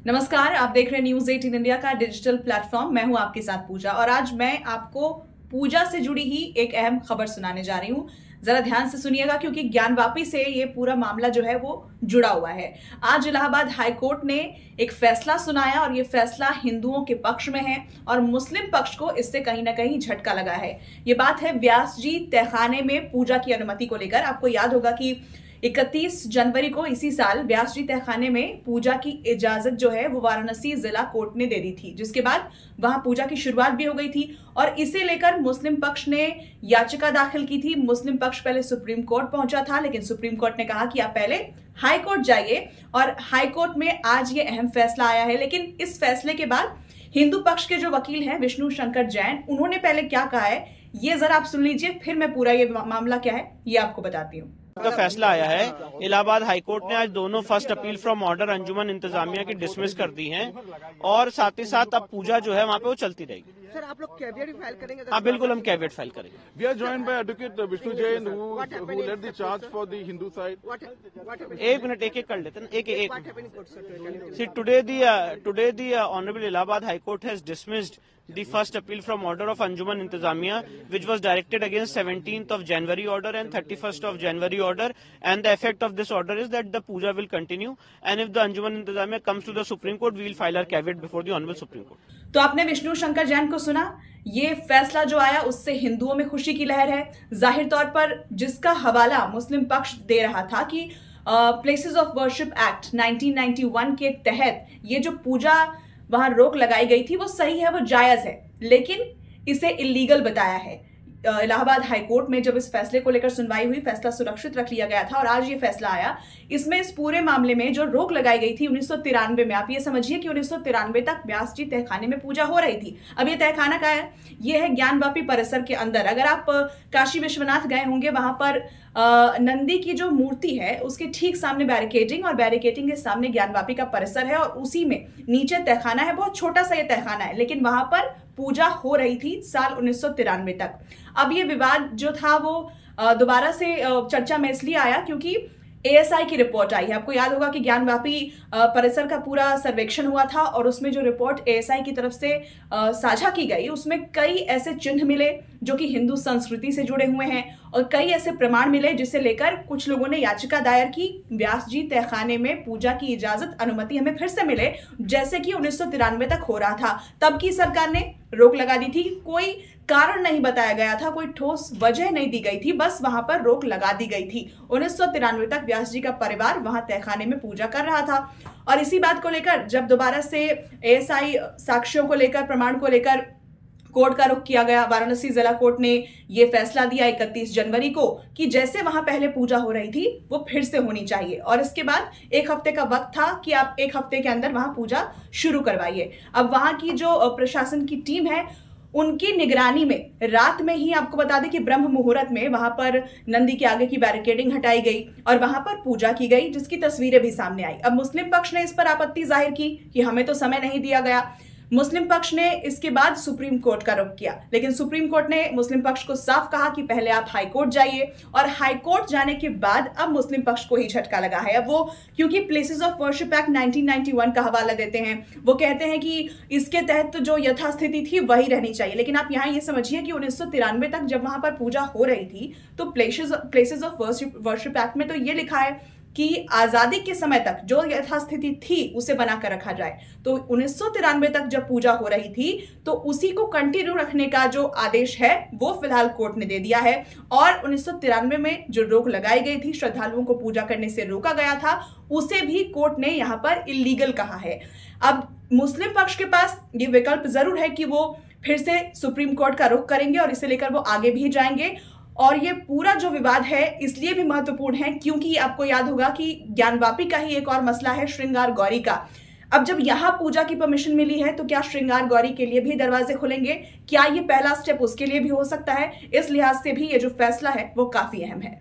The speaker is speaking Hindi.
नमस्कार, आप देख रहे हैं न्यूज़ 18 इंडिया का डिजिटल प्लेटफॉर्म। मैं हूं आपके साथ पूजा और आज मैं आपको पूजा से जुड़ी ही एक अहम खबर सुनाने जा रही हूं। जरा ध्यान से सुनिएगा क्योंकि ज्ञानवापी से ये पूरा मामला जो है वो जुड़ा हुआ है। आज इलाहाबाद हाई कोर्ट ने एक फैसला सुनाया और ये फैसला हिंदुओं के पक्ष में है और मुस्लिम पक्ष को इससे कहीं ना कहीं झटका लगा है। ये बात है व्यास जी तहखाने में पूजा की अनुमति को लेकर। आपको याद होगा कि 31 जनवरी को इसी साल व्यास जी तहखाने में पूजा की इजाजत जो है वो वाराणसी जिला कोर्ट ने दे दी थी, जिसके बाद वहां पूजा की शुरुआत भी हो गई थी और इसे लेकर मुस्लिम पक्ष ने याचिका दाखिल की थी। मुस्लिम पक्ष पहले सुप्रीम कोर्ट पहुंचा था, लेकिन सुप्रीम कोर्ट ने कहा कि आप पहले हाई कोर्ट जाइए और हाई कोर्ट में आज ये अहम फैसला आया है। लेकिन इस फैसले के बाद हिंदू पक्ष के जो वकील हैं विष्णु शंकर जैन, उन्होंने पहले क्या कहा है ये जरा आप सुन लीजिए, फिर मैं पूरा ये मामला क्या है ये आपको बताती हूँ। का फैसला आया है। इलाहाबाद हाईकोर्ट ने आज दोनों फर्स्ट अपील फ्रॉम ऑर्डर अंजुमन इंतजामिया की डिसमिस कर दी हैं और साथ ही साथ अब पूजा जो है वहाँ पे वो चलती रहेगी। सर, आप लोग कैविएट भी फाइल करेंगे? हाँ बिल्कुल, हम कैविएट फाइल करेंगे। We are joined by Advocate Vishnu Jain, who led the charge for the Hindu side. What happened? एक मिनट एक कर लेते हैं, एक What happened in court, sir? Can you See, today the Honorable Allahabad High Court has dismissed the first appeal from order of Anjuman Intizamiya, which was directed against 17th of January order and 31st of January order, and the effect of this order is that the puja will continue, and if the Anjuman Intizamiya comes to the Supreme Court, we will file our caveat before the Honorable Supreme Court. तो आपने विष्णु शंकर जैन को सुना। ये फैसला जो आया उससे हिंदुओं में खुशी की लहर है। जाहिर तौर पर जिसका हवाला मुस्लिम पक्ष दे रहा था कि प्लेसेस ऑफ वर्शिप एक्ट 1991 के तहत ये जो पूजा वहां रोक लगाई गई थी वो सही है, वो जायज है, लेकिन इसे इलीगल बताया है। इलाहाबाद हाई कोर्ट में जब इस फैसले को लेकर सुनवाई हुई, फैसला सुरक्षित रख लिया गया था और आज ये फैसला आया। इसमें इस पूरे मामले में जो रोक लगाई गई थी 1993 में, आप ये समझिए कि 1993 तक व्यास जी तहखाने में पूजा हो रही थी। अब ये तहखाना का है, ये है ज्ञानवापी परिसर के अंदर। अगर आप काशी विश्वनाथ गए होंगे, वहां पर नंदी की जो मूर्ति है उसके ठीक सामने बैरिकेडिंग और बैरिकेडिंग के सामने ज्ञानवापी का परिसर है और उसी में नीचे तहखाना है। बहुत छोटा सा ये तहखाना है, लेकिन वहां पर पूजा हो रही थी साल 1993 तक। अब ये विवाद जो था वो दोबारा से चर्चा में इसलिए आया क्योंकि एएसआई की रिपोर्ट आई है। आपको याद होगा कि ज्ञानवापी परिसर का पूरा सर्वेक्षण हुआ था और उसमें जो रिपोर्ट एएसआई की तरफ से साझा की गई, उसमें कई ऐसे चिन्ह मिले जो कि हिंदू संस्कृति से जुड़े हुए हैं और कई ऐसे प्रमाण मिले जिसे लेकर कुछ लोगों ने याचिका दायर की, व्यास जी तहखाने में पूजा की इजाजत अनुमति हमें फिर से मिले, जैसे कि 1993 तक हो रहा था। तब की सरकार ने रोक लगा दी थी, कोई कारण नहीं बताया गया था, कोई ठोस वजह नहीं दी गई थी, बस वहां पर रोक लगा दी गई थी। 1993 तक व्यास जी का परिवार वहां तहखाने में पूजा कर रहा था और इसी बात को लेकर जब दोबारा से एएसआई साक्ष्यों को लेकर, प्रमाण को लेकर कोर्ट का रुख किया गया, वाराणसी जिला कोर्ट ने यह फैसला दिया 31 जनवरी को कि जैसे वहां पहले पूजा हो रही थी वो फिर से होनी चाहिए और इसके बाद एक हफ्ते का वक्त था कि आप एक हफ्ते के अंदर वहां पूजा शुरू करवाइए। अब वहां की जो प्रशासन की टीम है उनकी निगरानी में रात में ही, आपको बता दें कि ब्रह्म मुहूर्त में वहां पर नंदी के आगे की बैरिकेडिंग हटाई गई और वहां पर पूजा की गई, जिसकी तस्वीरें भी सामने आई। अब मुस्लिम पक्ष ने इस पर आपत्ति जाहिर की कि हमें तो समय नहीं दिया गया। मुस्लिम पक्ष ने इसके बाद सुप्रीम कोर्ट का रुख किया, लेकिन सुप्रीम कोर्ट ने मुस्लिम पक्ष को साफ कहा कि पहले आप हाई कोर्ट जाइए और हाई कोर्ट जाने के बाद अब मुस्लिम पक्ष को ही झटका लगा है। अब वो क्योंकि प्लेसेस ऑफ वर्शिप एक्ट 1991 का हवाला देते हैं, वो कहते हैं कि इसके तहत तो जो यथास्थिति थी वही रहनी चाहिए। लेकिन आप यहाँ ये समझिए कि 1993 तक जब वहां पर पूजा हो रही थी तो प्लेसेस ऑफ वर्शिप एक्ट में तो ये लिखा है कि आजादी के समय तक जो यथास्थिति थी उसे बनाकर रखा जाए। तो 1993 तक जब पूजा हो रही थी तो उसी को कंटिन्यू रखने का जो आदेश है वो फिलहाल कोर्ट ने दे दिया है और 1993 में जो रोक लगाई गई थी, श्रद्धालुओं को पूजा करने से रोका गया था, उसे भी कोर्ट ने यहाँ पर इलीगल कहा है। अब मुस्लिम पक्ष के पास ये विकल्प जरूर है कि वो फिर से सुप्रीम कोर्ट का रुख करेंगे और इसे लेकर वो आगे भी जाएंगे और ये पूरा जो विवाद है इसलिए भी महत्वपूर्ण है क्योंकि आपको याद होगा कि ज्ञानवापी का ही एक और मसला है श्रृंगार गौरी का। अब जब यहाँ पूजा की परमिशन मिली है तो क्या श्रृंगार गौरी के लिए भी दरवाजे खुलेंगे? क्या ये पहला स्टेप उसके लिए भी हो सकता है? इस लिहाज से भी ये जो फैसला है वो काफी अहम है।